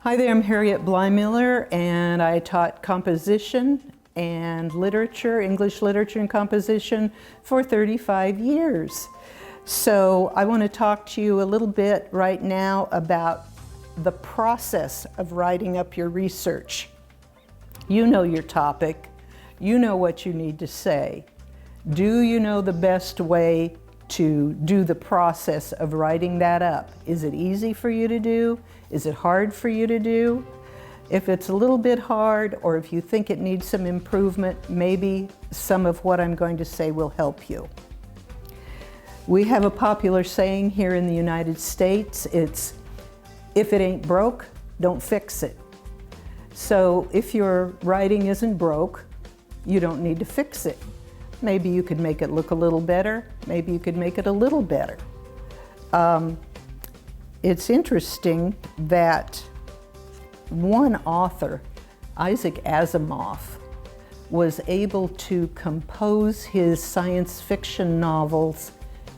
Hi there, I'm Harriet Blymiller, and I taught composition and literature, English literature and composition for 35 years. So I want to talk to you a little bit right now about the process of writing up your research. You know your topic, you know what you need to say. Do you know the best way to do the process of writing that up? Is it easy for you to do? Is it hard for you to do? If it's a little bit hard, or if you think it needs some improvement, maybe some of what I'm going to say will help you. We have a popular saying here in the United States. It's, if it ain't broke, don't fix it. So if your writing isn't broke, you don't need to fix it. Maybe you could make it look a little better. Maybe you could make it a little better. It's interesting that one author, Isaac Asimov, was able to compose his science fiction novels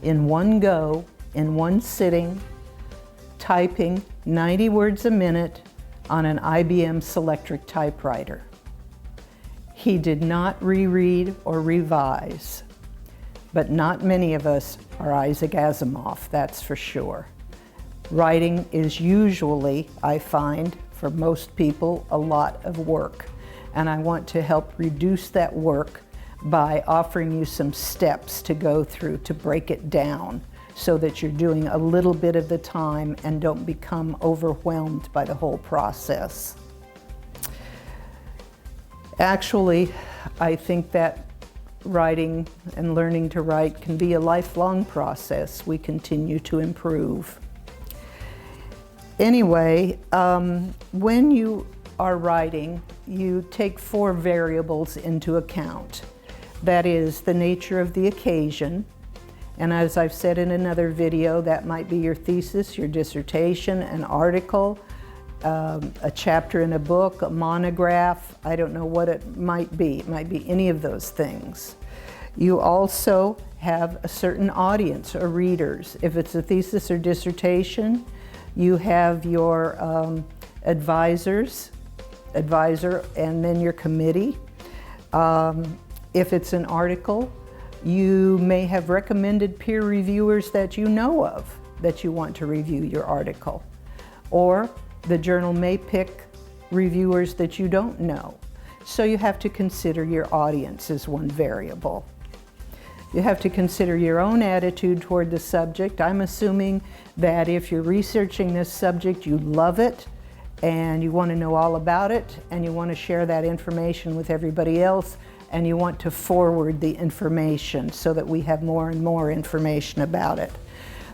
in one go, in one sitting, typing 90 words a minute on an IBM Selectric typewriter. He did not reread or revise, but not many of us are Isaac Asimov, that's for sure. Writing is usually, I find, for most people, a lot of work. And I want to help reduce that work by offering you some steps to go through to break it down so that you're doing a little bit at a time and don't become overwhelmed by the whole process. Actually, I think that writing and learning to write can be a lifelong process. We continue to improve. Anyway, when you are writing, you take 4 variables into account. That is the nature of the occasion, and as I've said in another video, that might be your thesis, your dissertation, an article, a chapter in a book, a monograph. I don't know what it might be. It might be any of those things. You also have a certain audience or readers. If it's a thesis or dissertation, you have your advisor, and then your committee. If it's an article, you may have recommended peer reviewers that you know of that you want to review your article. Or the journal may pick reviewers that you don't know. So you have to consider your audience as one variable. You have to consider your own attitude toward the subject. I'm assuming that if you're researching this subject, you love it and you want to know all about it and you want to share that information with everybody else and you want to forward the information so that we have more and more information about it.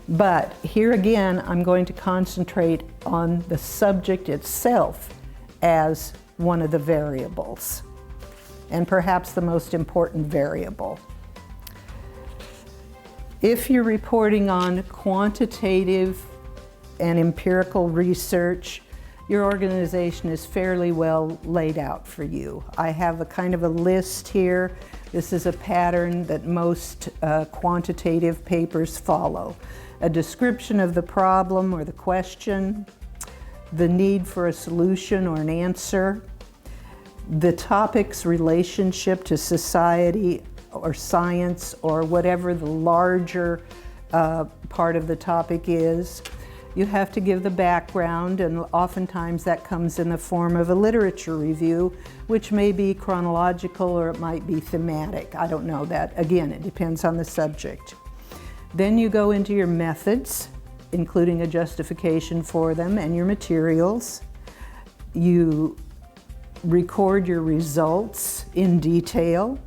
But here again, I'm going to concentrate on the subject itself as one of the variables, and perhaps the most important variable. If you're reporting on quantitative and empirical research, your organization is fairly well laid out for you. I have a kind of a list here. This is a pattern that most quantitative papers follow. A description of the problem or the question, the need for a solution or an answer, the topic's relationship to society or science or whatever the larger part of the topic is. You have to give the background, and oftentimes that comes in the form of a literature review, which may be chronological or it might be thematic. I don't know that. Again, it depends on the subject. Then you go into your methods, including a justification for them, and your materials. You record your results in detail.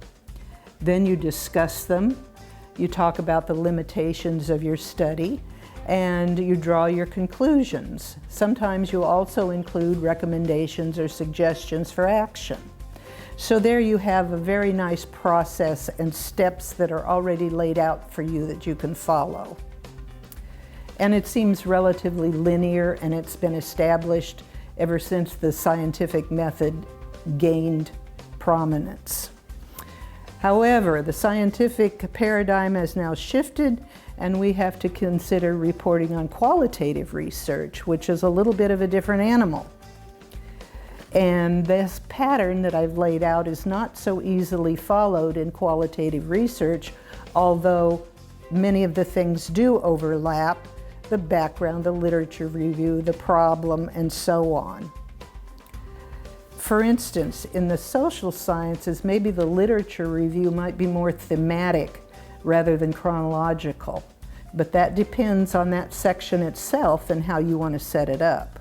Then you discuss them. You talk about the limitations of your study, and you draw your conclusions. Sometimes you'll also include recommendations or suggestions for action. So there you have a very nice process and steps that are already laid out for you that you can follow. And it seems relatively linear, and it's been established ever since the scientific method gained prominence. However, the scientific paradigm has now shifted, and we have to consider reporting on qualitative research, which is a little bit of a different animal. And this pattern that I've laid out is not so easily followed in qualitative research, although many of the things do overlap: the background, the literature review, the problem, and so on. For instance, in the social sciences, maybe the literature review might be more thematic rather than chronological, but that depends on that section itself and how you want to set it up.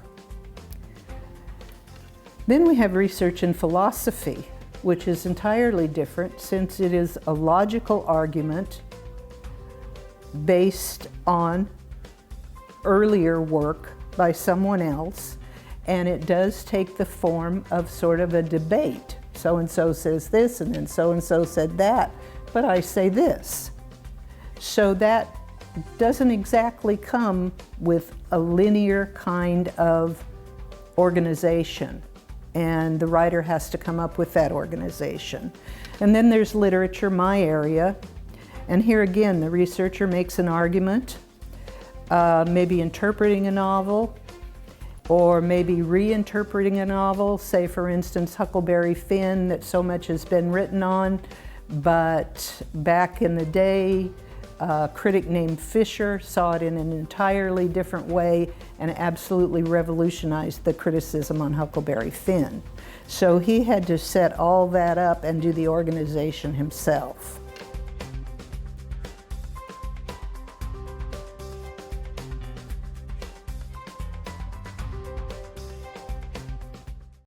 Then we have research in philosophy, which is entirely different since it is a logical argument based on earlier work by someone else, and it does take the form of sort of a debate. So-and-so says this, and then so-and-so said that, but I say this. So that doesn't exactly come with a linear kind of organization, and the writer has to come up with that organization. And then there's literature, my area, and here again the researcher makes an argument, maybe interpreting a novel, or maybe reinterpreting a novel, say for instance Huckleberry Finn, that so much has been written on, but back in the day a critic named Fisher saw it in an entirely different way and absolutely revolutionized the criticism on Huckleberry Finn. So he had to set all that up and do the organization himself.